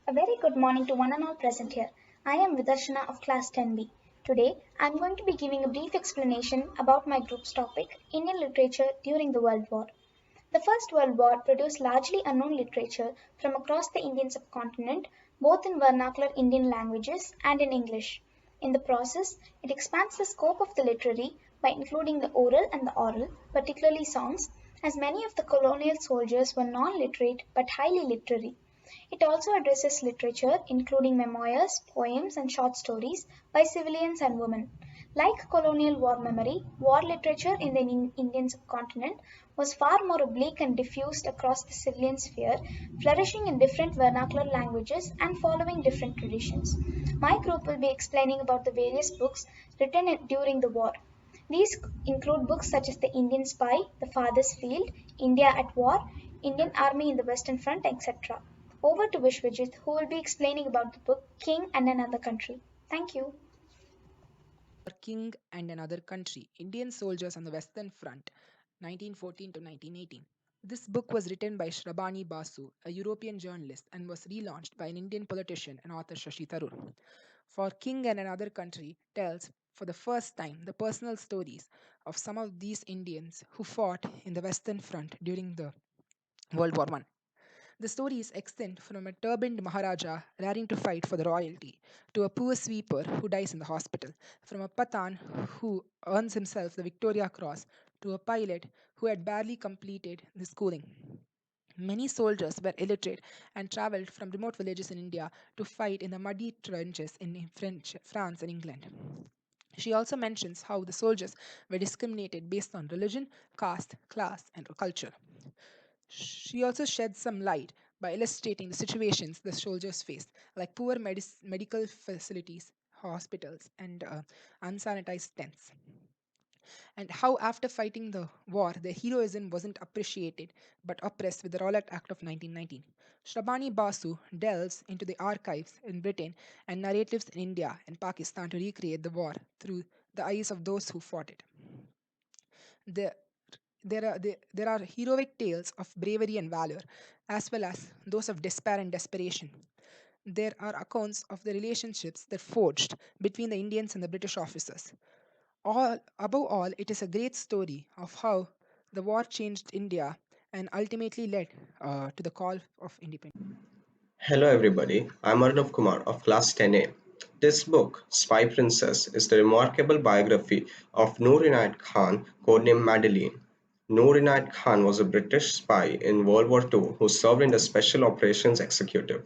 A very good morning to one and all present here. I am Vidarshana of class 10B. Today, I am going to be giving a brief explanation about my group's topic, Indian literature during the World War. The First World War produced largely unknown literature from across the Indian subcontinent, both in vernacular Indian languages and in English. In the process, it expands the scope of the literary by including the oral and the oral, particularly songs, as many of the colonial soldiers were non-literate but highly literary. It also addresses literature, including memoirs, poems, and short stories by civilians and women. Like colonial war memory, war literature in the Indian subcontinent was far more oblique and diffused across the civilian sphere, flourishing in different vernacular languages and following different traditions. My group will be explaining about the various books written during the war. These include books such as The Indian Spy, The Father's Field, India at War, Indian Army in the Western Front, etc. Over to Vishwajit, who will be explaining about the book King and Another Country. Thank you. King and Another Country, Indian Soldiers on the Western Front, 1914 to 1918. This book was written by Shrabani Basu, a European journalist, and was relaunched by an Indian politician and author Shashi Tharoor. For King and Another Country tells for the first time the personal stories of some of these Indians who fought in the Western Front during the World War I. The stories extend from a turbaned Maharaja raring to fight for the royalty to a poor sweeper who dies in the hospital, from a Pathan who earns himself the Victoria Cross to a pilot who had barely completed the schooling. Many soldiers were illiterate and traveled from remote villages in India to fight in the muddy trenches in France and England. She also mentions how the soldiers were discriminated based on religion, caste, class, and culture. She also sheds some light by illustrating the situations the soldiers faced, like poor medical facilities, hospitals, and unsanitized tents, and how after fighting the war, their heroism wasn't appreciated but oppressed with the Rowlatt Act of 1919. Shrabani Basu delves into the archives in Britain and narratives in India and Pakistan to recreate the war through the eyes of those who fought it. The there are heroic tales of bravery and valor, as well as those of despair and desperation. There are accounts of the relationships that forged between the Indians and the British officers. Above all, it is a great story of how the war changed India and ultimately led to the call of independence. Hello everybody, I'm Arnav Kumar of class 10A. This book, Spy Princess, is the remarkable biography of Noor Inayat Khan, codenamed Madeline. Noor Inayat Khan was a British spy in World War II who served in the Special Operations Executive.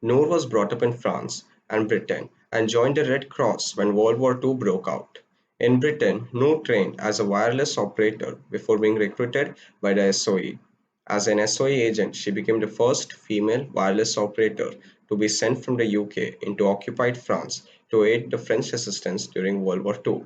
Noor was brought up in France and Britain and joined the Red Cross when World War II broke out. In Britain, Noor trained as a wireless operator before being recruited by the SOE. As an SOE agent, she became the first female wireless operator to be sent from the UK into occupied France to aid the French resistance during World War II.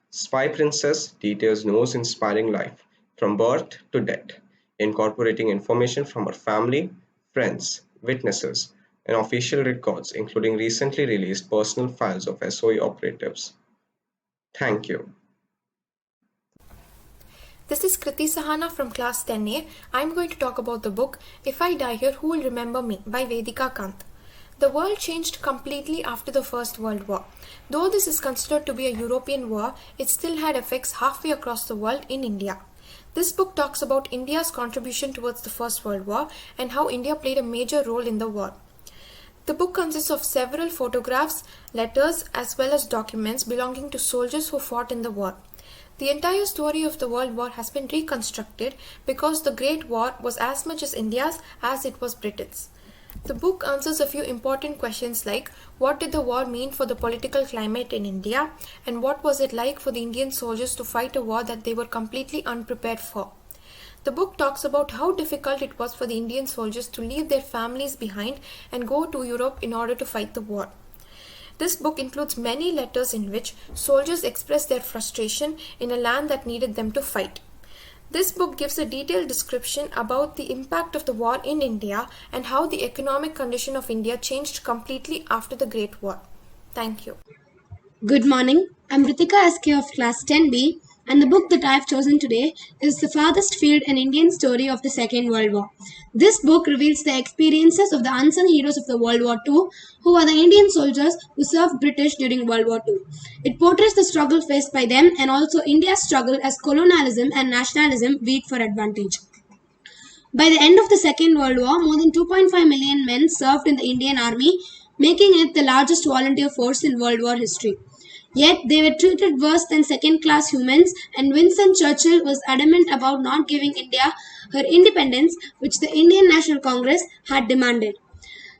Spy Princess details Noor's inspiring life from birth to death, incorporating information from her family, friends, witnesses, and official records, including recently released personal files of SOE operatives. Thank you. This is Kriti Sahana from class 10A. I'm going to talk about the book If I Die Here, Who Will Remember Me by Vedika Kant. The world changed completely after the First World War. Though this is considered to be a European war, it still had effects halfway across the world in India. This book talks about India's contribution towards the First World War and how India played a major role in the war. The book consists of several photographs, letters, as well as documents belonging to soldiers who fought in the war. The entire story of the World War has been reconstructed because the Great War was as much as India's as it was Britain's. The book answers a few important questions like what did the war mean for the political climate in India and what was it like for the Indian soldiers to fight a war that they were completely unprepared for. The book talks about how difficult it was for the Indian soldiers to leave their families behind and go to Europe in order to fight the war. This book includes many letters in which soldiers express their frustration in a land that needed them to fight. This book gives a detailed description about the impact of the war in India and how the economic condition of India changed completely after the Great War. Thank you. Good morning. I'm Ritika SK of class 10B. and the book that I have chosen today is The Farthest Field, an Indian Story of the Second World War. This book reveals the experiences of the unsung heroes of the World War II, who are the Indian soldiers who served British during World War II. It portrays the struggle faced by them and also India's struggle as colonialism and nationalism vied for advantage. By the end of the Second World War, more than 2.5 million men served in the Indian Army, making it the largest volunteer force in World War history. Yet they were treated worse than second class humans, and Winston Churchill was adamant about not giving India her independence, which the Indian National Congress had demanded.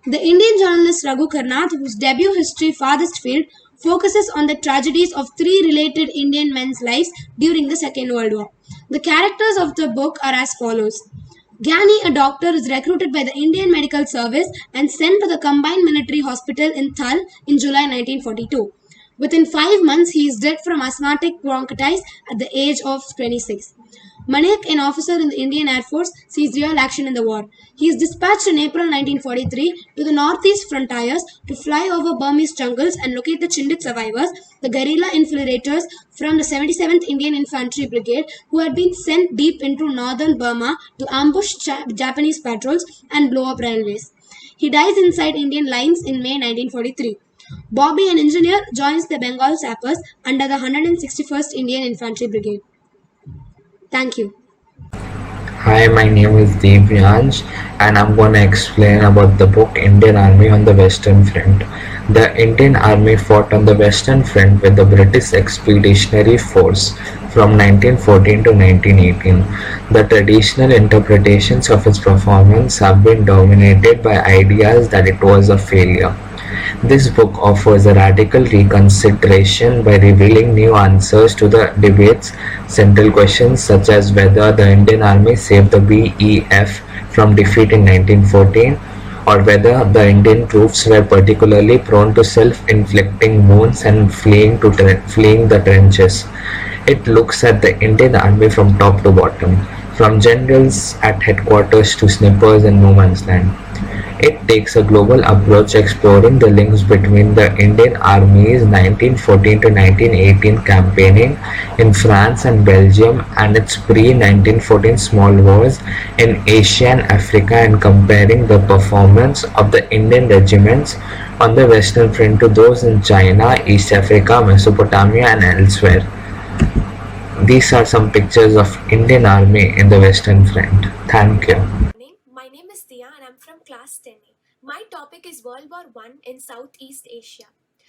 The Indian journalist Raghu Karnath, whose debut history Farthest Field focuses on the tragedies of three related Indian men's lives during the Second World War. The characters of the book are as follows. Gyani, a doctor, is recruited by the Indian Medical Service and sent to the Combined Military Hospital in Thal in July 1942. Within 5 months, he is dead from asthmatic bronchitis at the age of 26. Manek, an officer in the Indian Air Force, sees real action in the war. He is dispatched in April 1943 to the northeast frontiers to fly over Burmese jungles and locate the Chindit survivors, the guerrilla infiltrators from the 77th Indian Infantry Brigade who had been sent deep into northern Burma to ambush Japanese patrols and blow up railways. He dies inside Indian lines in May 1943. Bobby, an engineer, joins the Bengal sappers under the 161st Indian Infantry Brigade. Thank you. Hi, my name is Devyansh and I'm going to explain about the book Indian Army on the Western Front. The Indian Army fought on the Western Front with the British Expeditionary Force from 1914 to 1918. The traditional interpretations of its performance have been dominated by ideas that it was a failure. This book offers a radical reconsideration by revealing new answers to the debate's central questions, such as whether the Indian Army saved the BEF from defeat in 1914, or whether the Indian troops were particularly prone to self-inflicting wounds and fleeing the trenches. It looks at the Indian Army from top to bottom, from generals at headquarters to snipers in no man's land. It takes a global approach, exploring the links between the Indian Army's 1914 to 1918 campaigning in France and Belgium and its pre-1914 small wars in Asia and Africa, and comparing the performance of the Indian regiments on the Western Front to those in China, East Africa, Mesopotamia and elsewhere. These are some pictures of Indian Army in the Western Front. Thank you. My name is Dia and I'm from class 10A. My topic is World War I in Southeast Asia.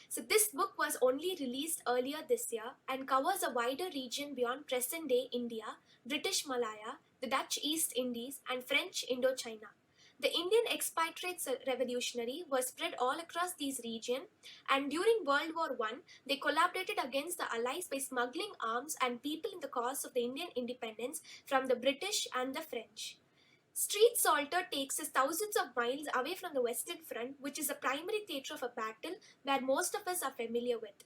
So this book was only released earlier this year and covers a wider region beyond present-day India, British Malaya, the Dutch East Indies and French Indochina. The Indian expatriate revolutionary was spread all across these regions, and during World War I, they collaborated against the Allies by smuggling arms and people in the cause of the Indian independence from the British and the French. Street Salter takes us thousands of miles away from the Western Front, which is a primary theatre of a battle where most of us are familiar with.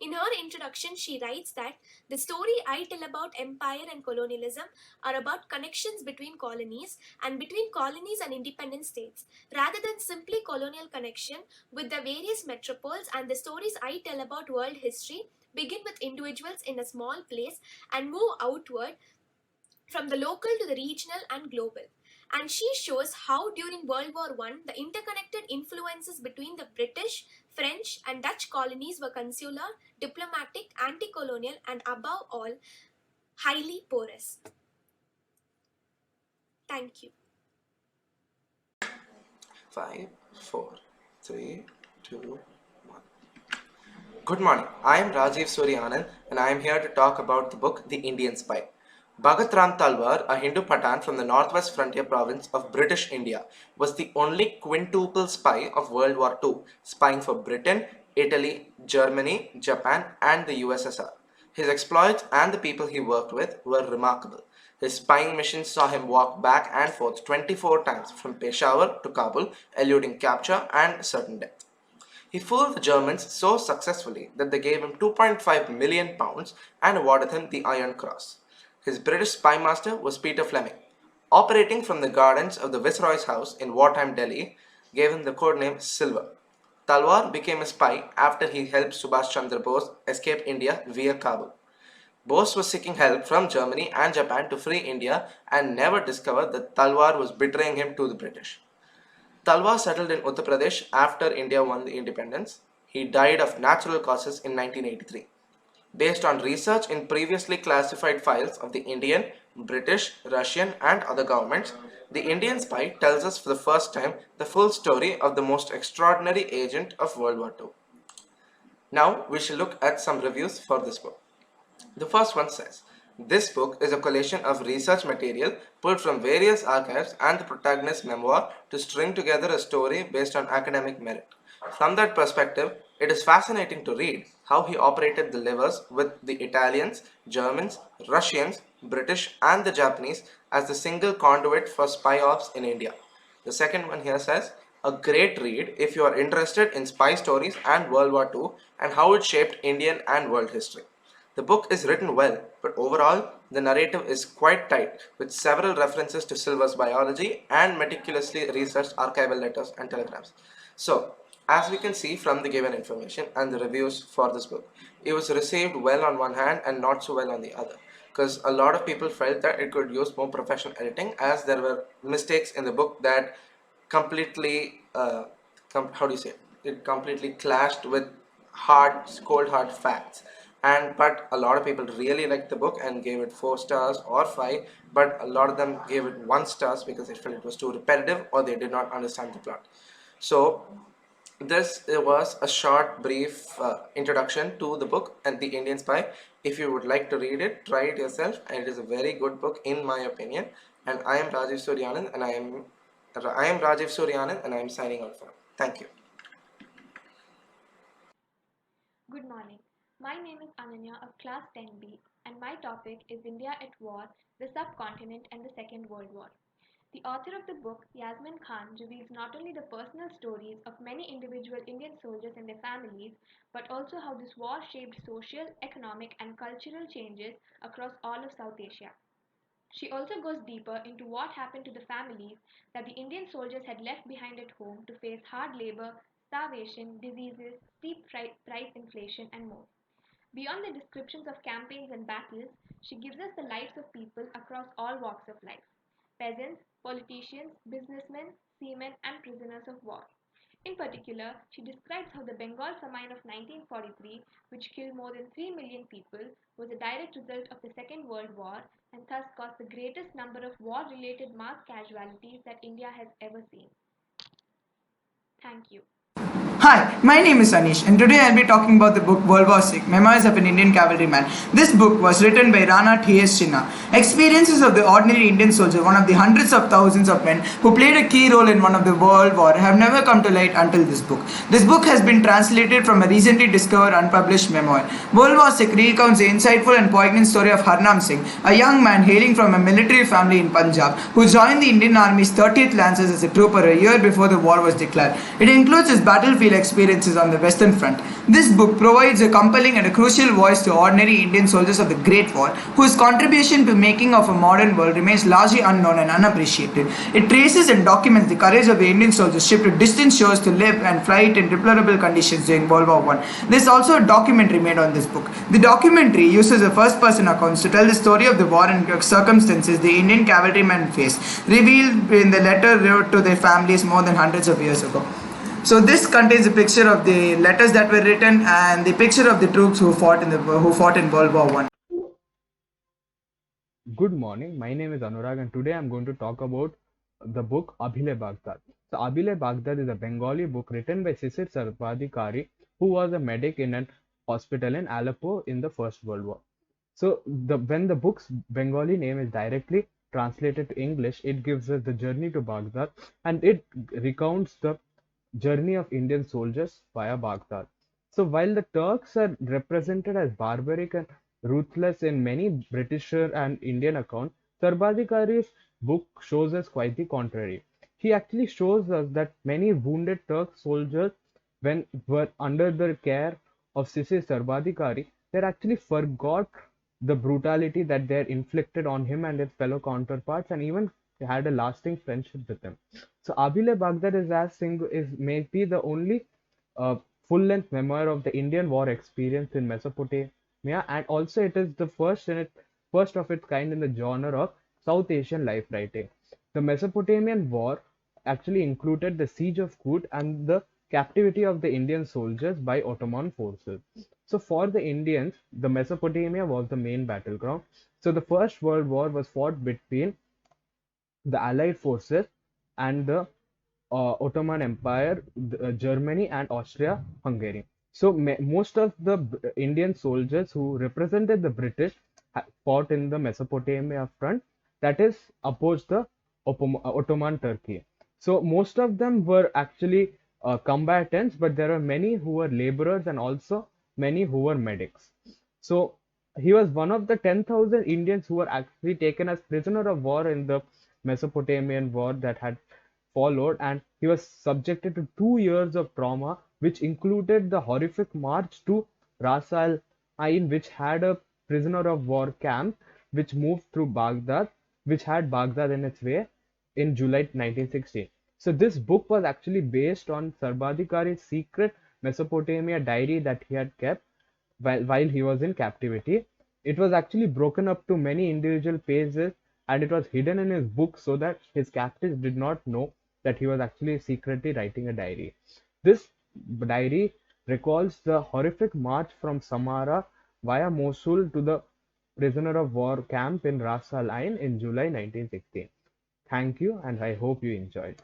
In her introduction, she writes that the story I tell about empire and colonialism are about connections between colonies and between colonies and independent states, rather than simply colonial connection with the various metropoles. And the stories I tell about world history begin with individuals in a small place and move outward from the local to the regional and global. And she shows how during World War I, the interconnected influences between the British, French and Dutch colonies were consular, diplomatic, anti-colonial and above all, highly porous. Thank you. 5, 4, 3, 2, 1. Good morning. I am Rajiv Suryanand and I am here to talk about the book The Indian Spy. Bhagat Ram Talwar, a Hindu Pathan from the northwest frontier province of British India, was the only quintuple spy of World War II, spying for Britain, Italy, Germany, Japan and the USSR. His exploits and the people he worked with were remarkable. His spying mission saw him walk back and forth 24 times from Peshawar to Kabul, eluding capture and certain death. He fooled the Germans so successfully that they gave him £2.5 million and awarded him the Iron Cross. His British spy master was Peter Fleming. Operating from the gardens of the Viceroy's house in wartime Delhi, gave him the codename Silver. Talwar became a spy after he helped Subhash Chandra Bose escape India via Kabul. Bose was seeking help from Germany and Japan to free India and never discovered that Talwar was betraying him to the British. Talwar settled in Uttar Pradesh after India won the independence. He died of natural causes in 1983. Based on research in previously classified files of the Indian, British, Russian, and other governments, The Indian Spy tells us for the first time the full story of the most extraordinary agent of World War II. Now we shall look at some reviews for this book. The first one says, this book is a collection of research material pulled from various archives and the protagonist's memoir to string together a story based on academic merit. From that perspective, it is fascinating to read how he operated the levers with the Italians, Germans, Russians, British and the Japanese as the single conduit for spy ops in India. The second one here says, a great read if you are interested in spy stories and World War II and how it shaped Indian and world history. The book is written well, but overall, the narrative is quite tight, with several references to Silver's biology and meticulously researched archival letters and telegrams. So, as we can see from the given information and the reviews for this book, it was received well on one hand and not so well on the other. Because a lot of people felt that it could use more professional editing, as there were mistakes in the book that completely, it completely clashed with cold hard facts. But a lot of people really liked the book and gave it 4 stars or 5, but a lot of them gave it 1 stars because they felt it was too repetitive or they did not understand the plot. So this was a short brief introduction to the book and the Indian Spy. If you would like to read it, try it yourself, and it is a very good book in my opinion. And I am Rajiv Suryanand, and I am Rajiv Suryanand, and I am signing out for now. Thank you. Good morning. My name is Ananya of Class 10B, and my topic is India at War, the Subcontinent, and the Second World War. The author of the book, Yasmin Khan, reveals not only the personal stories of many individual Indian soldiers and their families, but also how this war shaped social, economic, and cultural changes across all of South Asia. She also goes deeper into what happened to the families that the Indian soldiers had left behind at home to face hard labor, starvation, diseases, steep price inflation, and more. Beyond the descriptions of campaigns and battles, she gives us the lives of people across all walks of life: peasants, politicians, businessmen, seamen, and prisoners of war. In particular, she describes how the Bengal famine of 1943, which killed more than 3 million people, was a direct result of the Second World War and thus caused the greatest number of war related mass casualties that India has ever seen. Thank you. Hi, my name is Anish, and today I'll be talking about the book World War VI, Memoirs of an Indian Cavalryman. This book was written by Rana T.S. Chinna. Experiences of the ordinary Indian soldier, one of the hundreds of thousands of men who played a key role in one of the World War, have never come to light until this book. This book has been translated from a recently discovered unpublished memoir. World War VI recounts the insightful and poignant story of Harnam Singh, a young man hailing from a military family in Punjab, who joined the Indian Army's 30th Lancers as a trooper a year before the war was declared. It includes his battlefield experiences on the Western Front. This book provides a compelling and a crucial voice to ordinary Indian soldiers of the Great War, whose contribution to making of a modern world remains largely unknown and unappreciated. It traces and documents the courage of the Indian soldiers shipped to distant shores to live and fight in deplorable conditions during World War I. There is also a documentary made on this book. The documentary uses a first-person accounts to tell the story of the war and circumstances the Indian cavalrymen faced, revealed in the letter wrote to their families more than hundreds of years ago. So this contains a picture of the letters that were written and the picture of the troops who fought in World War I. Good morning, my name is Anurag, and today I'm going to talk about the book Abhilay Baghdad. So Abhilay Baghdad is a Bengali book written by Sisir Sarvadikari, who was a medic in a hospital in Aleppo in the First World War. So when the book's Bengali name is directly translated to English, it gives us the journey to Baghdad, and it recounts the journey of Indian soldiers via Baghdad. So while the Turks are represented as barbaric and ruthless in many British and Indian accounts, Sarvadikari's book shows us quite the contrary. He actually shows us that many wounded Turk soldiers, when were under the care of Sisir Sarvadikari, they actually forgot the brutality that they inflicted on him and his fellow counterparts, and even had a lasting friendship with him. So Abhilay Baghdad is maybe the only full-length memoir of the Indian war experience in Mesopotamia, and also it is the first of its kind in the genre of South Asian life writing. The Mesopotamian War actually included the siege of Kut and the captivity of the Indian soldiers by Ottoman forces. So for the Indians, the Mesopotamia was the main battleground. So the First World War was fought between the Allied forces and the Ottoman Empire, Germany, and Austria-Hungary. So most of the Indian soldiers who represented the British fought in the Mesopotamia front, that is, opposed the Ottoman Turkey. So most of them were actually combatants, but there are many who were laborers and also many who were medics. So he was one of the 10,000 Indians who were actually taken as prisoner of war in the Mesopotamian war that had followed, and he was subjected to 2 years of trauma, which included the horrific march to Ras Al Ain, which had a prisoner of war camp which moved through Baghdad, which had Baghdad in its way in July 1916. So this book was actually based on Sarbadikari's secret Mesopotamia diary that he had kept while he was in captivity. It was actually broken up to many individual pages and it was hidden in his book so that his captives did not know that he was actually secretly writing a diary. This diary recalls the horrific march from Samarra via Mosul to the prisoner of war camp in Ras Al Ain in July 1916. Thank you, and I hope you enjoyed.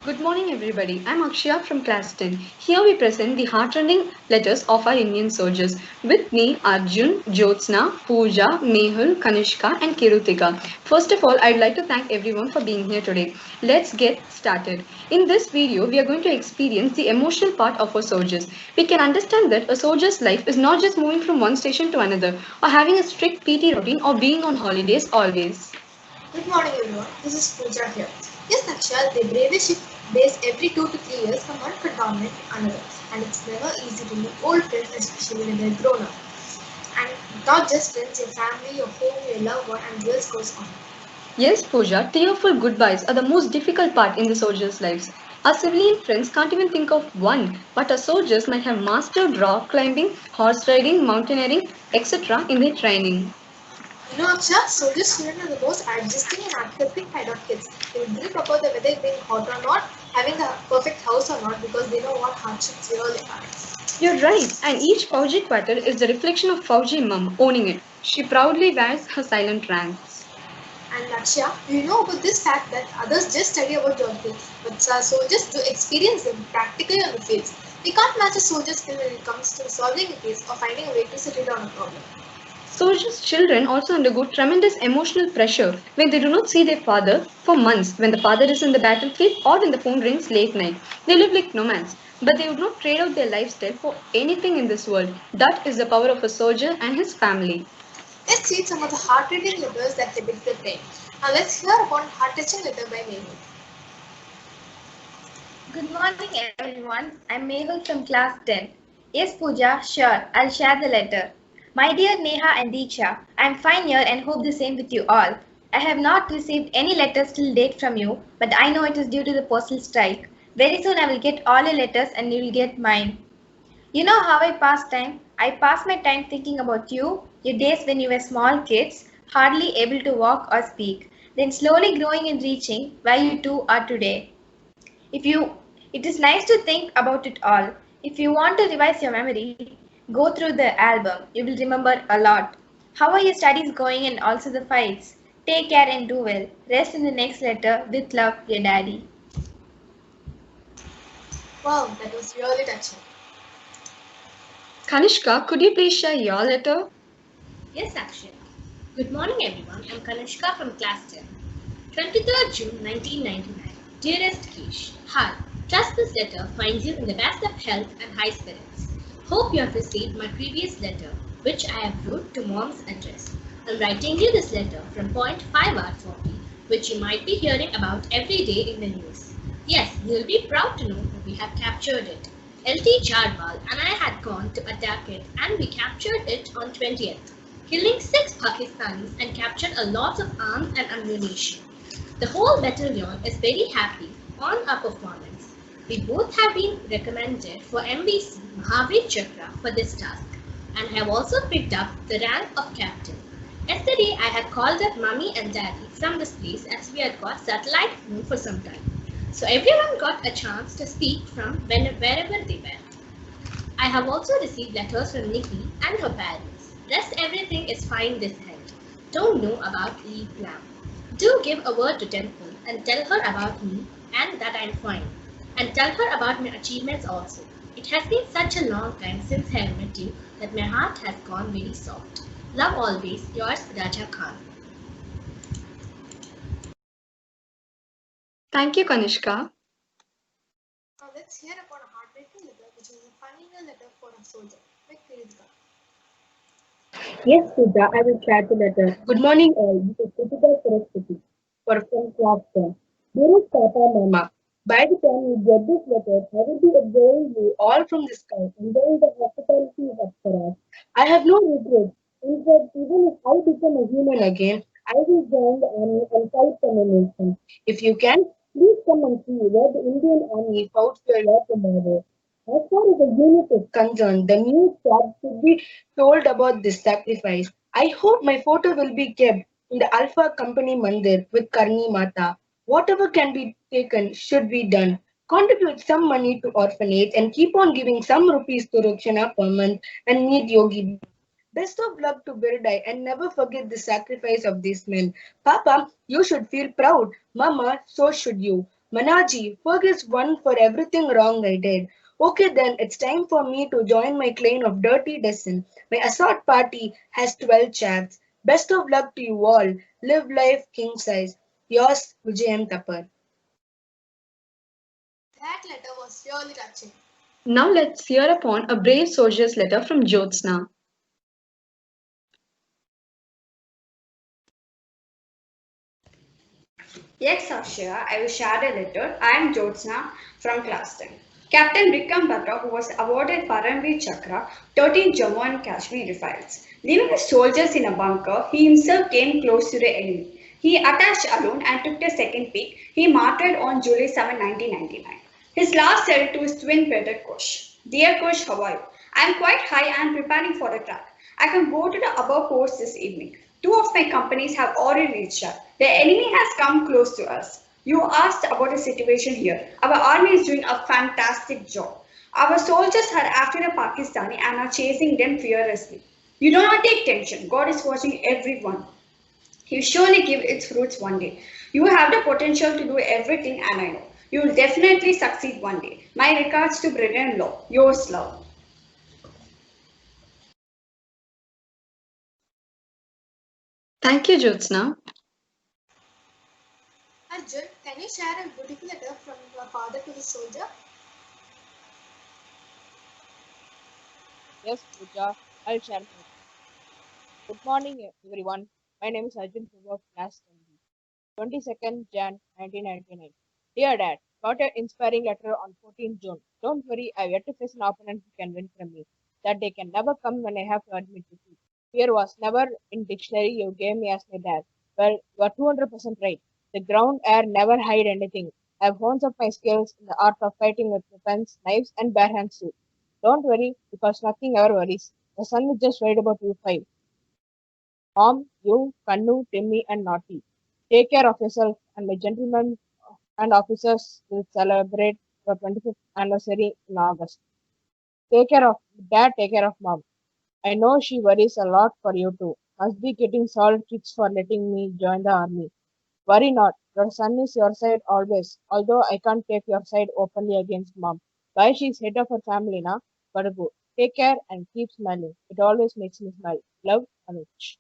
Good morning, everybody. I'm Akshaya from class 10. Here we present the heartrending letters of our Indian soldiers. With me, Arjun, Jyotsna, Pooja, Mehul, Kanishka, and Kirutika. First of all, I'd like to thank everyone for being here today. Let's get started. In this video, we are going to experience the emotional part of our soldiers. We can understand that a soldier's life is not just moving from one station to another, or having a strict PT routine, or being on holidays always. Good morning, everyone. This is Pooja here. Yes, Akshaya, they bravely shift base every 2 to 3 years from one cantonment to another, and it's never easy to meet old friends, especially when they're grown up. And not just friends, your family, your home, your loved one, and the list goes on. Yes, Pooja, tearful goodbyes are the most difficult part in the soldiers' lives. Our civilian friends can't even think of one, but our soldiers might have mastered rock climbing, horse riding, mountaineering, etc. in their training. You know, Aksha, soldiers' children are the most adjusting and accepting kind of kids. They will dream about the weather being hot or not, having a perfect house or not, because they know what hardships really are. You're right, and each Fauji quarter is the reflection of Fauji mum owning it. She proudly wears her silent ranks. And Aksha, you know about this fact that others just study about geography, but our soldiers do experience them practically on the fields. We can't match a soldier's skill when it comes to solving a case or finding a way to settle down a problem. Soldiers' children also undergo tremendous emotional pressure when they do not see their father for months, when the father is in the battlefield or when the phone rings late night. They live like nomads, but they would not trade out their lifestyle for anything in this world. That is the power of a soldier and his family. Let's read some of the heart-rending letters that depict the pain. Now let's hear about a heart-touching letter by Mehul. Good morning, everyone. I'm Mehul from class 10. Yes, Pooja, sure, I'll share the letter. My dear Neha and Deeksha, I'm fine here and hope the same with you all. I have not received any letters till date from you, but I know it is due to the postal strike. Very soon I will get all your letters and you will get mine. You know how I pass time? I pass my time thinking about you, your days when you were small kids, hardly able to walk or speak, then slowly growing and reaching where you two are today. It is nice to think about it all. If you want to revise your memory, go through the album. You will remember a lot. How are your studies going and also the fights? Take care and do well. Rest in the next letter. With love, your daddy. Wow, that was really touching. Kanishka, could you please share your letter? Yes, Akshay. Good morning, everyone. I'm Kanishka from class 10. 23rd June 1999. Dearest Kish, hi. Trust this letter finds you in the best of health and high spirits. Hope you have received my previous letter, which I have wrote to Mom's address. I'm writing you this letter from Point 5R40, which you might be hearing about every day in the news. Yes, you'll be proud to know that we have captured it. LT Jadwal and I had gone to attack it and we captured it on 20th, killing 6 Pakistanis and captured a lot of arms and ammunition. The whole battalion is very happy on our performance. We both have been recommended for MBC Mahavir Chakra for this task. and have also picked up the rank of captain. Yesterday, I had called up mummy and daddy from this place as we had got satellite phone for some time. So everyone got a chance to speak from wherever they were. I have also received letters from Nikki and her parents. Rest everything is fine this end. Don't know about Lee Plan. Do give a word to Temple and tell her about me and that I'm fine. And tell her about my achievements also. It has been such a long time since I met you that my heart has gone very soft. Love always, yours Raja Khan. Thank you, Kanishka. Now let's hear about a heartbreaking letter, which is a final letter for a soldier. Quick, Kritika. Yes, Pooja, I will share the letter. Good morning, all. This is Kritika Saraswati for from class 10. Dearest Papa, Mama, by the time you get this letter, I will be observing you all from the sky, enjoying the hospitality of Apsaras. I have no regrets. In fact, even if I become a human again, I will join the army and fight for my nation. If you can, please come and see where the Indian army fought for your tomorrow. As far as the unit is concerned, the news job should be told about this sacrifice. I hope my photo will be kept in the Alpha Company Mandir with Karni Mata. Whatever can be taken should be done. Contribute some money to orphanage and keep on giving some rupees to Rukshana per month and meet Yogi. Best of luck to Birdai and never forget the sacrifice of these men. Papa, you should feel proud. Mama, so should you. Manaji, forgive one for everything wrong I did. Okay then, it's time for me to join my clan of Dirty Dozen. My assault party has 12 chaps. Best of luck to you all. Live life king size. Yours, Vijayam Tapar. That letter was really touching. Now let's hear upon a brave soldier's letter from Jyotsna. Yes, Akshaya, I will share a letter. I am Jyotsna from class 10. Captain Vikram Batra, who was awarded Paramveer Chakra, 13 Jammu and Kashmir rifles. Leaving his soldiers in a bunker, he himself came close to the enemy. He attached alone and took the second peak. He martyred on July 7, 1999. His last said to his twin brother Kush, Dear Kush, how are you? I am quite high and preparing for the track. I can go to the above course this evening. Two of my companies have already reached out. The enemy has come close to us. You asked about the situation here. Our army is doing a fantastic job. Our soldiers are after the Pakistani and are chasing them fearlessly. You do not take tension. God is watching everyone. He will surely give its fruits one day. You have the potential to do everything, and I know. You will definitely succeed one day. My regards to brother-in-law. Yours, love. Thank you, Jyotsna. Arjun, can you share a beautiful letter from your father to the soldier? Yes, Pooja, I'll share my. Good morning, everyone. My name is Arjun from class 22nd Jan 1999. Dear Dad, got an inspiring letter on 14th June. Don't worry, I've yet to face an opponent who can win from me. That day can never come when I have to admit defeat. Fear was never in dictionary you gave me as my dad. Well, you are 200% right. The ground air never hide anything. I've honed up my skills in the art of fighting with weapons, knives, and bare hands too. Don't worry, because nothing ever worries. The sun is just worried about you five. Mom, you, Kannu, Timmy, and Naughty. Take care of yourself, and my gentlemen and officers will celebrate your 25th anniversary in August. Take care of Dad, take care of Mom. I know she worries a lot for you too. Must be getting solid kicks for letting me join the army. Worry not, your son is your side always, although I can't take your side openly against Mom. Why she's head of her family now? But go. Take care and keep smiling. It always makes me smile. Love, Anuj.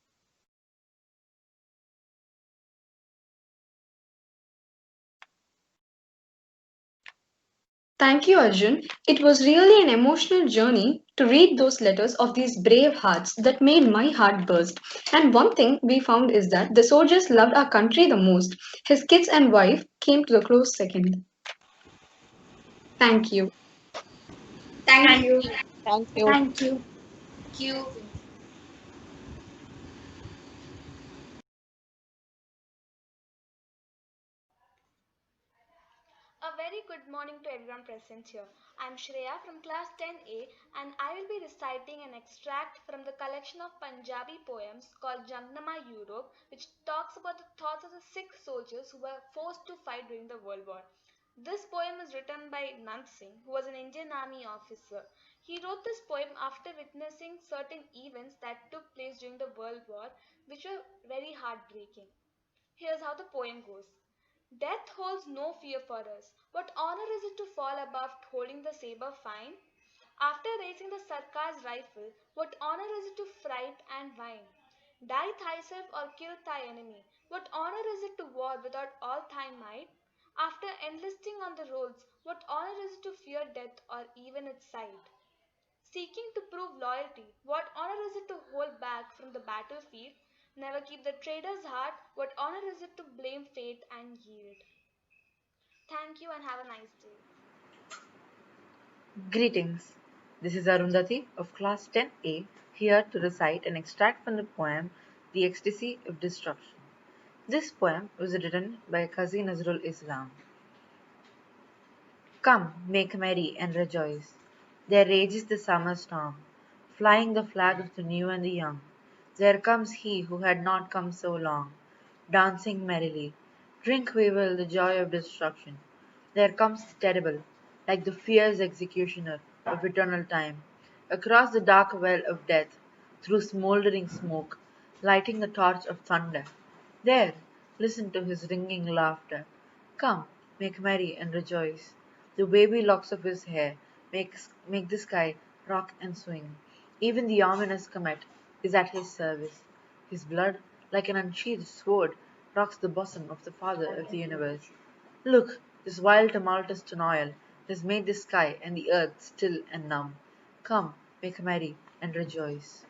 Thank you, Arjun. It was really an emotional journey to read those letters of these brave hearts that made my heart burst. And one thing we found is that the soldiers loved our country the most. His kids and wife came to the close second. Thank you. Thank you. Thank you. Thank you. Thank you. A very good morning to everyone present here. I'm Shreya from class 10A and I will be reciting an extract from the collection of Punjabi poems called Jangnama Europe, which talks about the thoughts of the Sikh soldiers who were forced to fight during the World War. This poem is written by Nand Singh, who was an Indian Army officer. He wrote this poem after witnessing certain events that took place during the World War, which were very heartbreaking. Here's how the poem goes. Death holds no fear for us. What honor is it to fall abaft holding the saber fine? After raising the Sarkar's rifle, what honor is it to fright and whine? Die thyself or kill thy enemy. What honor is it to war without all thy might? After enlisting on the rolls, what honor is it to fear death or even its sight? Seeking to prove loyalty, what honor is it to hold back from the battlefield? Never keep the traitor's heart, what honor is it to blame fate and yield? Thank you and have a nice day. Greetings. This is Arundhati of class 10A, here to recite an extract from the poem The Ecstasy of Destruction. This poem was written by Qazi Nazrul Islam. Come, make merry and rejoice. There rages the summer storm, flying the flag of the new and the young. There comes he who had not come so long, dancing merrily. Drink we will the joy of destruction. There comes the terrible, like the fierce executioner of eternal time, across the dark well of death, through smouldering smoke, lighting the torch of thunder. There, listen to his ringing laughter. Come, make merry and rejoice. The wavy locks of his hair make the sky rock and swing. Even the ominous comet is at his service. His blood, like an unsheathed sword, rocks the bosom of the Father of the universe. Look, this wild tumultuous turmoil has made the sky and the earth still and numb. Come, make merry and rejoice.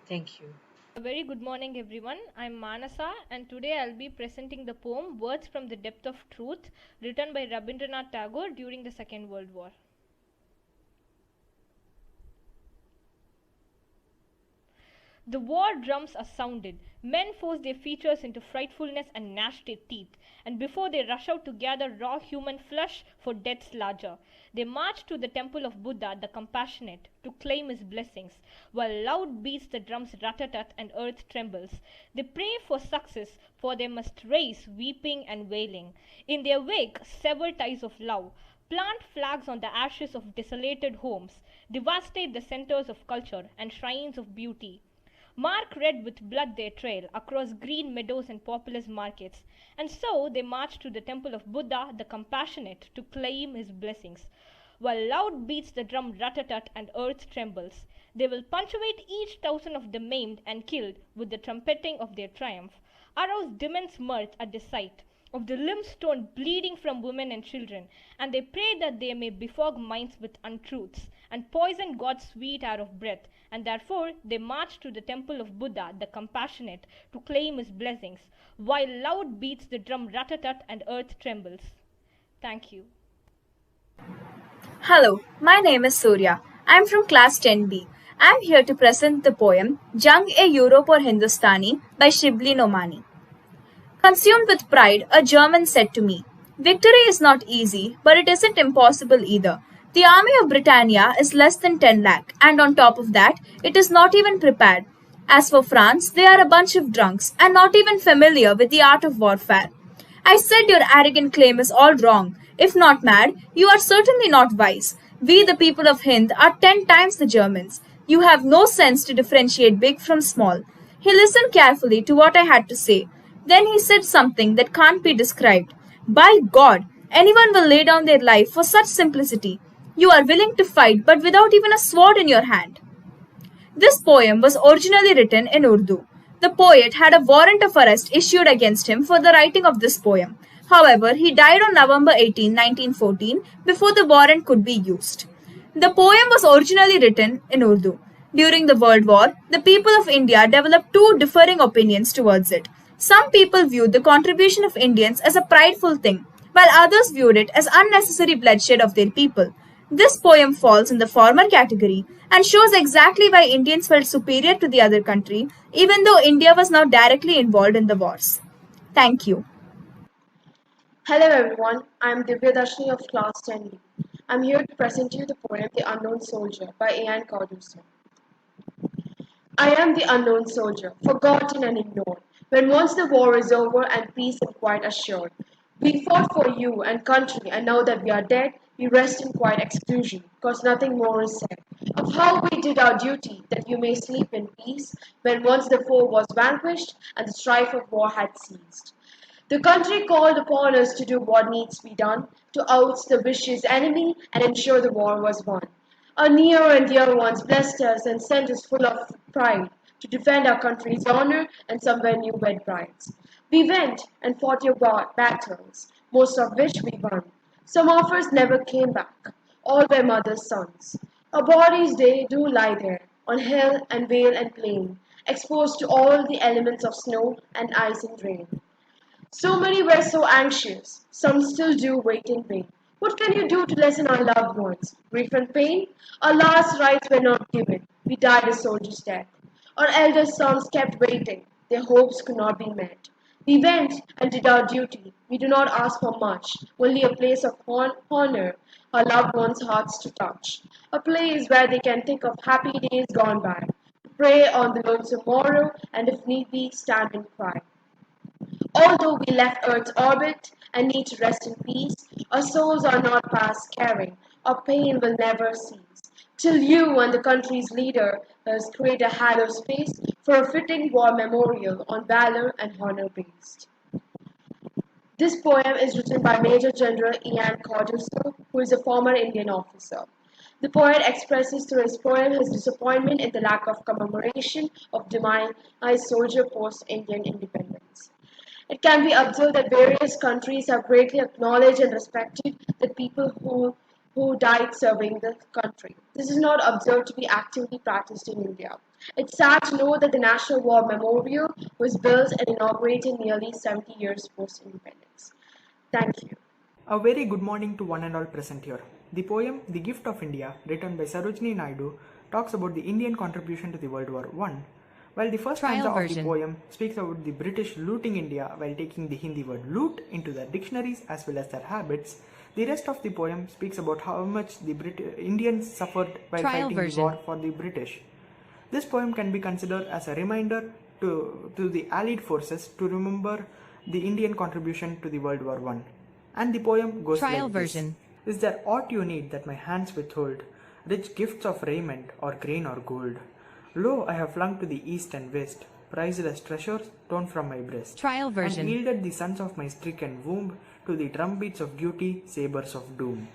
Thank you. A very good morning everyone. I'm Manasa and today I'll be presenting the poem Words from the Depth of Truth, written by Rabindranath Tagore during the Second World War. The war drums are sounded. Men force their features into frightfulness and gnash their teeth, and before they rush out to gather raw human flesh for death's larger, they march to the temple of Buddha, the compassionate, to claim his blessings. While loud beats the drums rat-a-tat and earth trembles, they pray for success, for they must raise weeping and wailing. In their wake, sever ties of love, plant flags on the ashes of desolated homes, devastate the centers of culture and shrines of beauty. Mark red with blood their trail across green meadows and populous markets, and so they march to the temple of Buddha, the compassionate, to claim his blessings. While loud beats the drum rat-a-tat and earth trembles, they will punctuate each thousand of the maimed and killed with the trumpeting of their triumph, arouse immense mirth at the sight of the limbs torn bleeding from women and children, and they pray that they may befog minds with untruths, and poison God's sweet air of breath, and therefore they march to the temple of Buddha, the compassionate, to claim his blessings, while loud beats the drum rat-a-tat and earth trembles. Thank you. Hello, my name is Surya. I am from class 10B. I am here to present the poem Jang-e-Europe or Hindustani by Shibli Nomani. Consumed with pride, a German said to me, "Victory is not easy, but it isn't impossible either. The army of Britannia is less than 10 lakh, and on top of that, it is not even prepared. As for France, they are a bunch of drunks, and not even familiar with the art of warfare." I said, "Your arrogant claim is all wrong. If not mad, you are certainly not wise. We, the people of Hind, are 10 times the Germans. You have no sense to differentiate big from small." He listened carefully to what I had to say. Then he said something that can't be described. "By God, anyone will lay down their life for such simplicity. You are willing to fight, but without even a sword in your hand." This poem was originally written in Urdu. The poet had a warrant of arrest issued against him for the writing of this poem. However, he died on November 18, 1914, before the warrant could be used. The poem was originally written in Urdu. During the World War, the people of India developed two differing opinions towards it. Some people viewed the contribution of Indians as a prideful thing, while others viewed it as unnecessary bloodshed of their people. This poem falls in the former category and shows exactly why Indians felt superior to the other country, even though India was not directly involved in the wars. Thank you. Hello everyone, I am Divya Darshini of Class 10B. I am here to present you the poem The Unknown Soldier by Ian Cardoso. I am the unknown soldier, forgotten and ignored, when once the war is over and peace and quiet assured. We fought for you and country, and now that we are dead, we rest in quiet exclusion, cause nothing more is said of how we did our duty, that you may sleep in peace, when once the foe was vanquished and the strife of war had ceased. The country called upon us to do what needs to be done, to oust the vicious enemy and ensure the war was won. Our near and dear ones blessed us and sent us full of pride to defend our country's honor and somewhere new wed brides. We went and fought your battles, most of which we won. Some of us never came back, all were mothers' sons. Our bodies they do lie there, on hill and vale and plain, exposed to all the elements of snow and ice and rain. So many were so anxious, some still do wait in vain. What can you do to lessen our loved ones' grief and pain? Our last rites were not given, we died a soldier's death. Our elder sons kept waiting, their hopes could not be met. We went and did our duty, we do not ask for much, only a place of honor, our loved ones' hearts to touch. A place where they can think of happy days gone by, pray on the lonesome morrow, and if need be, stand and cry. Although we left Earth's orbit and need to rest in peace, our souls are not past caring, our pain will never cease, till you and the country's leaders create a hallowed space for a fitting war memorial on valor and honor based. This poem is written by Major General Ian Cardoso, who is a former Indian officer. The poet expresses through his poem his disappointment in the lack of commemoration of demised soldier post-Indian independence. It can be observed that various countries have greatly acknowledged and respected the people who died serving the country. This is not observed to be actively practiced in India. It's sad to know that the National War Memorial was built and inaugurated nearly 70 years post-independence. Thank you. A very good morning to one and all present here. The poem The Gift of India, written by Sarojini Naidu, talks about the Indian contribution to the World War I. While the first stanza of the poem speaks about the British looting India while taking the Hindi word loot into their dictionaries as well as their habits, the rest of the poem speaks about how much the Indians suffered while fighting the war for the British. This poem can be considered as a reminder to the Allied forces to remember the Indian contribution to the World War I. And the poem goes like this. Is there aught you need that my hands withhold? Rich gifts of raiment or grain or gold? Lo, I have flung to the east and west, priceless treasures torn from my breast, and yielded the sons of my stricken womb to the drumbeats of duty, sabres of doom.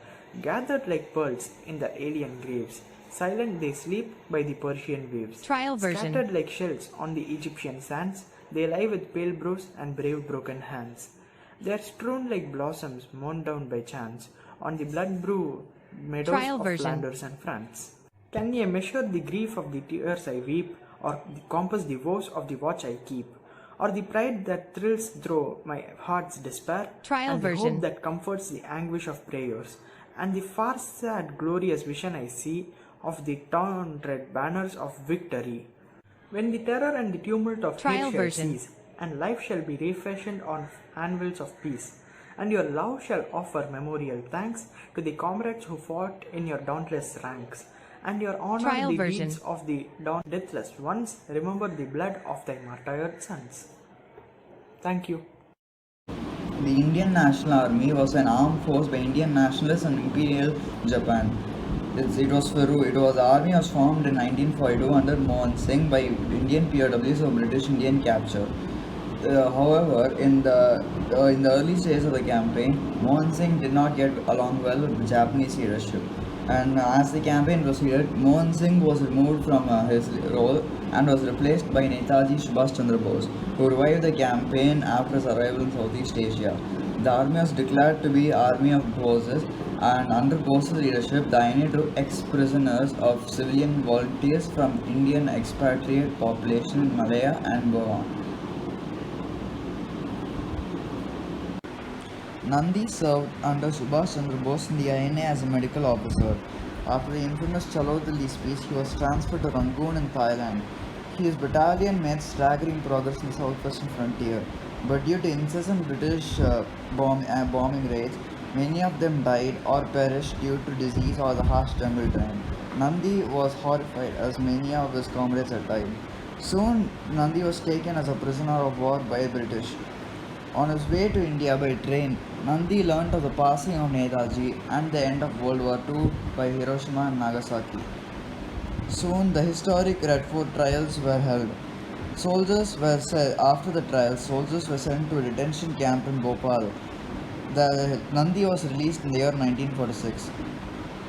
Gathered like pearls in the alien graves, silent they sleep by the Persian waves. Scattered like shells on the Egyptian sands, they lie with pale brows and brave broken hands. They are strewn like blossoms mown down by chance on the blood-brew meadows of Flanders and France. Can ye measure the grief of the tears I weep, or compass the woes of the watch I keep, or the pride that thrills through my heart's despair, and the hope that comforts the anguish of prayers, and the far sad glorious vision I see of the torn red banners of victory? When the terror and the tumult of hate shall cease, and life shall be refashioned on anvils of peace, and your love shall offer memorial thanks to the comrades who fought in your dauntless ranks, and your honor the deeds of the deathless ones, remember the blood of thy martyred sons. Thank you. The Indian National Army was an armed force by Indian nationalists and Imperial Japan. It was the army was formed in 1942 under Mohan Singh by Indian POWs of British Indian capture. However, in the early stages of the campaign, Mohan Singh did not get along well with the Japanese leadership. And as the campaign proceeded, Mohan Singh was removed from his role and was replaced by Netaji Subhash Chandra Bose, who revived the campaign after his arrival in Southeast Asia. The army was declared to be Army of Boses, and under Bose's leadership, the INA took ex-prisoners of civilian volunteers from Indian expatriate population in Malaya and Goa. Nandi served under Subhash Chandra Bose in the INA as a medical officer. After the infamous Chalo Delhi speech, he was transferred to Rangoon in Thailand. His battalion made staggering progress in the southwestern frontier, but due to incessant British bombing raids, many of them died or perished due to disease or the harsh jungle terrain. Nandi was horrified as many of his comrades had died. Soon, Nandi was taken as a prisoner of war by the British. On his way to India by train, Nandi learnt of the passing of Netaji and the end of World War II by Hiroshima and Nagasaki. Soon, the historic Red Fort trials were held. After the trials, soldiers were sent to a detention camp in Bhopal. The Nandi was released in the year 1946.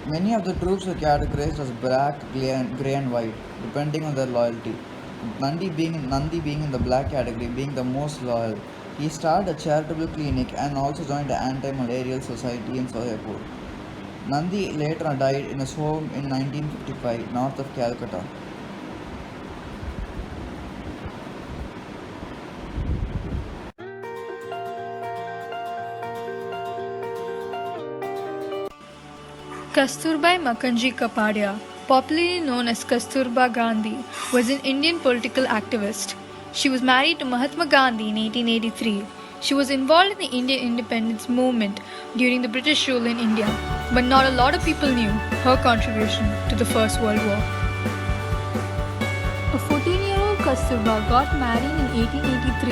Many of the troops were categorized as black, grey and white, depending on their loyalty. Nandi being in the black category, being the most loyal. He started a charitable clinic and also joined the anti-malarial society in Sohepur. Nandi later died in his home in 1955, north of Calcutta. Kasturbai Makanji Kapadia, popularly known as Kasturba Gandhi, was an Indian political activist. She was married to Mahatma Gandhi in 1883. She was involved in the Indian independence movement during the British rule in India, but not a lot of people knew her contribution to the First World War. A 14-year-old Kasturba got married in 1883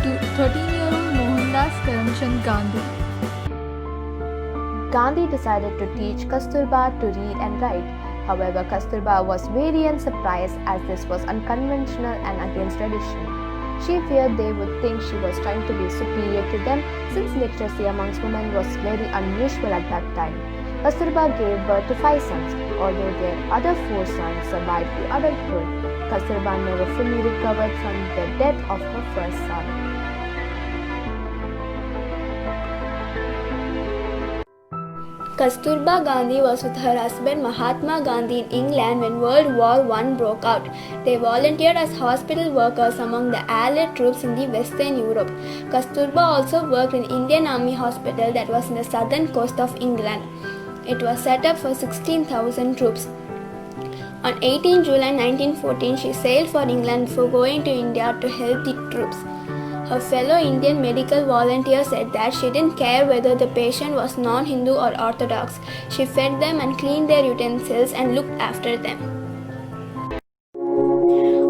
to 13-year-old Mohandas Karamchand Gandhi. Gandhi decided to teach Kasturba to read and write. However, Kasturba was very unsurprised as this was unconventional and against tradition. She feared they would think she was trying to be superior to them since literacy amongst women was very unusual at that time. Kasturba gave birth to 5 sons. Although their other 4 sons survived to adulthood, Kasturba never fully recovered from the death of her first son. Kasturba Gandhi was with her husband Mahatma Gandhi in England when World War I broke out. They volunteered as hospital workers among the Allied troops in the Western Europe. Kasturba also worked in Indian Army hospital that was in the southern coast of England. It was set up for 16,000 troops. On 18 July 1914, she sailed for England before going to India to help the troops. Her fellow Indian medical volunteer said that she didn't care whether the patient was non-Hindu or Orthodox. She fed them and cleaned their utensils and looked after them.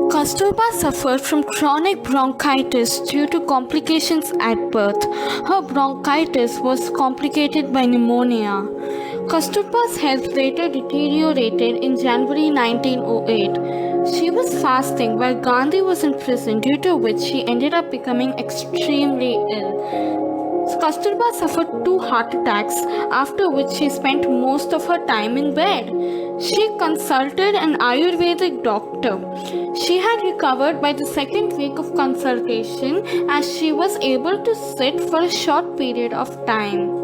Kasturba suffered from chronic bronchitis due to complications at birth. Her bronchitis was complicated by pneumonia. Kasturba's health later deteriorated in January 1908. She was fasting while Gandhi was in prison, due to which she ended up becoming extremely ill. Kasturba suffered 2 heart attacks, after which she spent most of her time in bed. She consulted an Ayurvedic doctor. She had recovered by the 2nd week of consultation as she was able to sit for a short period of time.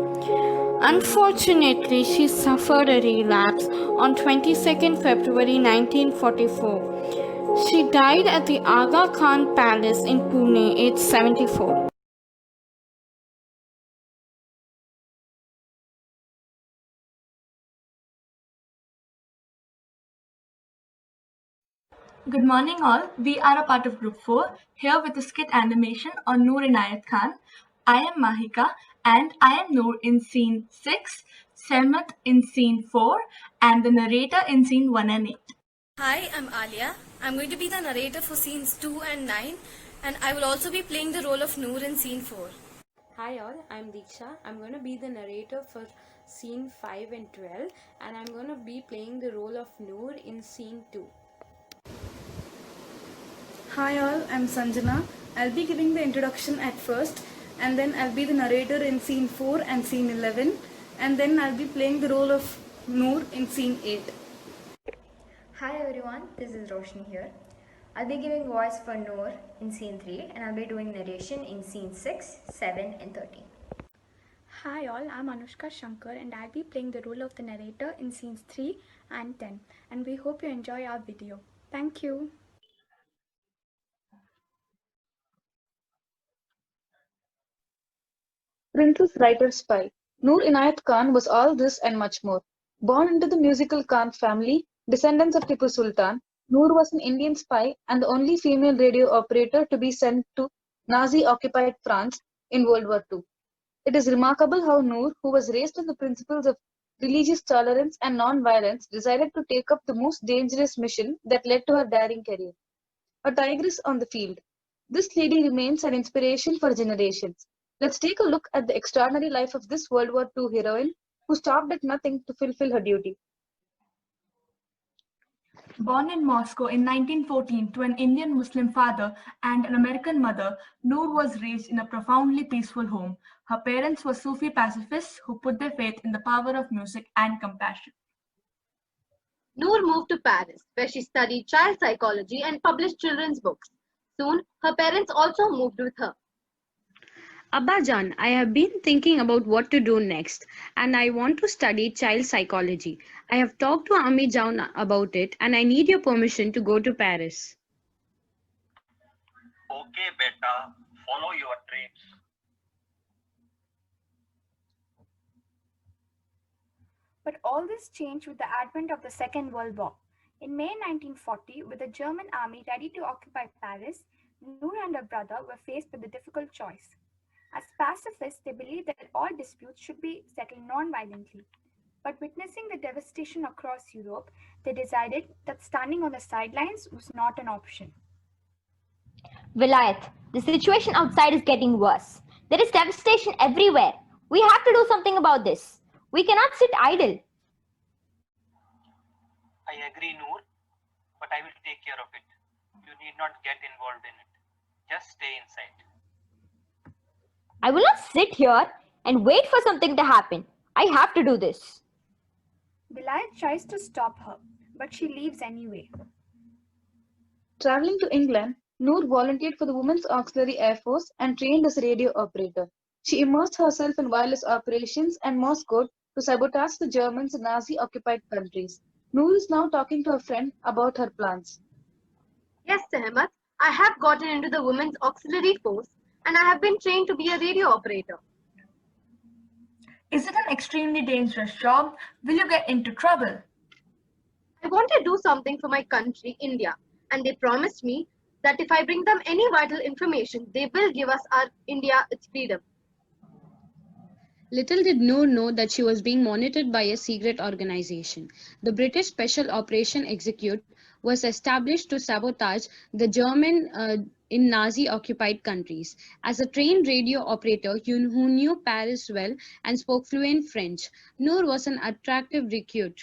Unfortunately, she suffered a relapse on 22nd February 1944. She died at the Aga Khan Palace in Pune, aged 74. Good morning all, we are a part of Group 4, here with a skit animation on Noor Inayat Khan. I am Mahika and I am Noor in scene 6, Sehmat in scene 4 and the narrator in scene 1 and 8. Hi, I'm Alia. I'm going to be the narrator for scenes 2 and 9 and I will also be playing the role of Noor in scene 4. Hi all, I'm Diksha. I'm going to be the narrator for scene 5 and 12 and I'm going to be playing the role of Noor in scene 2. Hi all, I'm Sanjana. I'll be giving the introduction at first and then I'll be the narrator in scene 4 and scene 11 and then I'll be playing the role of Noor in scene 8. Hi everyone, this is Roshni here. I'll be giving voice for Noor in scene 3 and I'll be doing narration in scene 6, 7 and 13. Hi all, I'm Anushka Shankar and I'll be playing the role of the narrator in scenes 3 and 10 and we hope you enjoy our video. Thank you. Princess Writer Spy. Noor Inayat Khan was all this and much more. Born into the musical Khan family, descendants of Tipu Sultan, Noor was an Indian spy and the only female radio operator to be sent to Nazi-occupied France in World War II. It is remarkable how Noor, who was raised on the principles of religious tolerance and non-violence, decided to take up the most dangerous mission that led to her daring career. A tigress on the field. This lady remains an inspiration for generations. Let's take a look at the extraordinary life of this World War II heroine who stopped at nothing to fulfill her duty. Born in Moscow in 1914 to an Indian Muslim father and an American mother, Noor was raised in a profoundly peaceful home. Her parents were Sufi pacifists who put their faith in the power of music and compassion. Noor moved to Paris, where she studied child psychology and published children's books. Soon, her parents also moved with her. Abbajan, I have been thinking about what to do next, and I want to study child psychology. I have talked to Ami Jaun about it, and I need your permission to go to Paris. Okay, beta, follow your dreams. But all this changed with the advent of the Second World War. In May 1940, with the German army ready to occupy Paris, Noor and her brother were faced with a difficult choice. As pacifists, they believed that all disputes should be settled non-violently. But witnessing the devastation across Europe, they decided that standing on the sidelines was not an option. Vilayat, the situation outside is getting worse. There is devastation everywhere. We have to do something about this. We cannot sit idle. I agree, Noor, but I will take care of it. You need not get involved in it. Just stay inside. I will not sit here and wait for something to happen. I have to do this. Vilayat tries to stop her, but she leaves anyway. Traveling to England, Noor volunteered for the Women's Auxiliary Air Force and trained as a radio operator. She immersed herself in wireless operations and Morse code to sabotage the Germans in Nazi-occupied countries. Noor is now talking to a friend about her plans. Yes, Sehmat, I have gotten into the Women's Auxiliary Force and I have been trained to be a radio operator. Is it an extremely dangerous job? Will you get into trouble? I want to do something for my country, India, and they promised me that if I bring them any vital information, they will give us our India its freedom. Little did Noor know that she was being monitored by a secret organization. The British Special Operation Execute was established to sabotage the German in Nazi-occupied countries. As a trained radio operator who knew Paris well and spoke fluent French, Noor was an attractive recruit.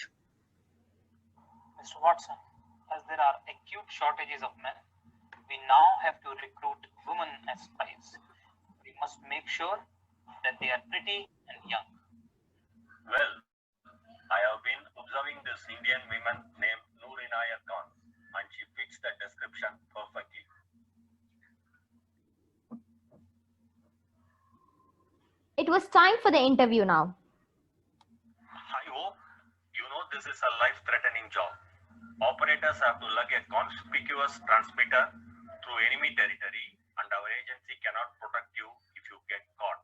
Mr. Watson, as there are acute shortages of men, we now have to recruit women as spies. We must make sure that they are pretty and young. Well, I have been observing this Indian woman named Noor Inayat Khan, and she fits that description perfectly. It was time for the interview now. I hope you know this is a life-threatening job. Operators have to lug a conspicuous transmitter through enemy territory, and our agency cannot protect you if you get caught.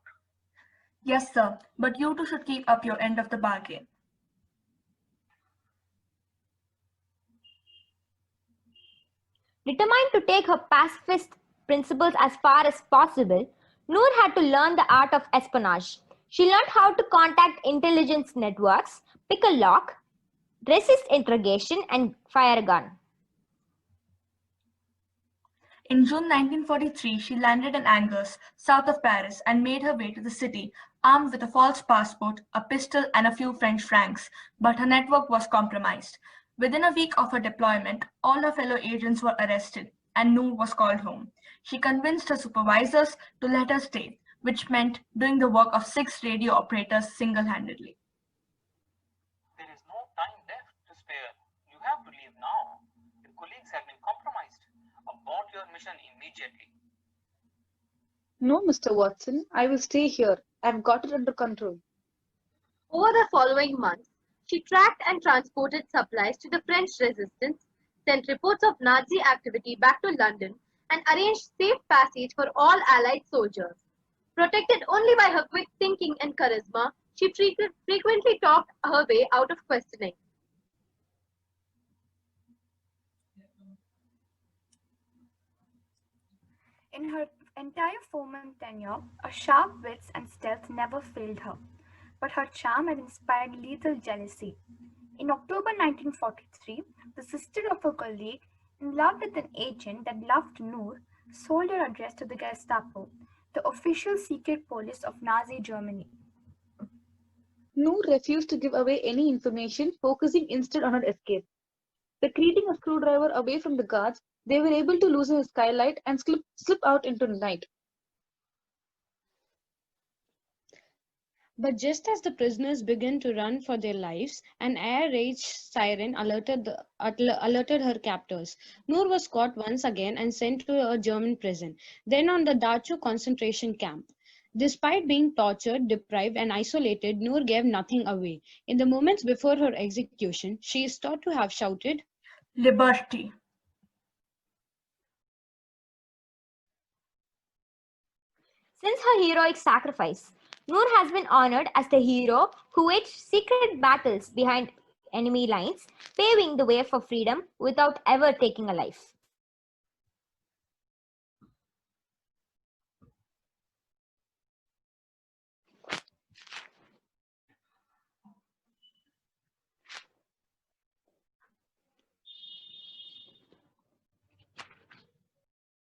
Yes, sir, but you two should keep up your end of the bargain. Determined to take her pacifist principles as far as possible, Noor had to learn the art of espionage. She learned how to contact intelligence networks, pick a lock, resist interrogation, and fire a gun. In June 1943, she landed in Angers, south of Paris, and made her way to the city, armed with a false passport, a pistol, and a few French francs, but her network was compromised. Within a week of her deployment, all her fellow agents were arrested, and Noor was called home. She convinced her supervisors to let her stay, which meant doing the work of 6 radio operators single-handedly. There is no time left to spare. You have to leave now. Your colleagues have been compromised. Abort your mission immediately. No, Mr. Watson, I will stay here. I've got it under control. Over the following months, she tracked and transported supplies to the French resistance, sent reports of Nazi activity back to London, and arranged safe passage for all Allied soldiers. Protected only by her quick thinking and charisma, she frequently talked her way out of questioning. In her entire 4-month tenure, her sharp wits and stealth never failed her, but her charm had inspired lethal jealousy. In October 1943, the sister of her colleague, in love with an agent that loved Noor, sold her address to the Gestapo, the official secret police of Nazi Germany. Noor refused to give away any information, focusing instead on her escape. Secreting a screwdriver away from the guards, they were able to loosen a skylight and slip out into the night. But just as the prisoners began to run for their lives, an air raid siren alerted her captors. Noor was caught once again and sent to a German prison, then on the Dachau concentration camp. Despite being tortured, deprived, and isolated, Noor gave nothing away. In the moments before her execution, she is thought to have shouted, Liberty. Since her heroic sacrifice, Noor has been honored as the hero who waged secret battles behind enemy lines, paving the way for freedom without ever taking a life.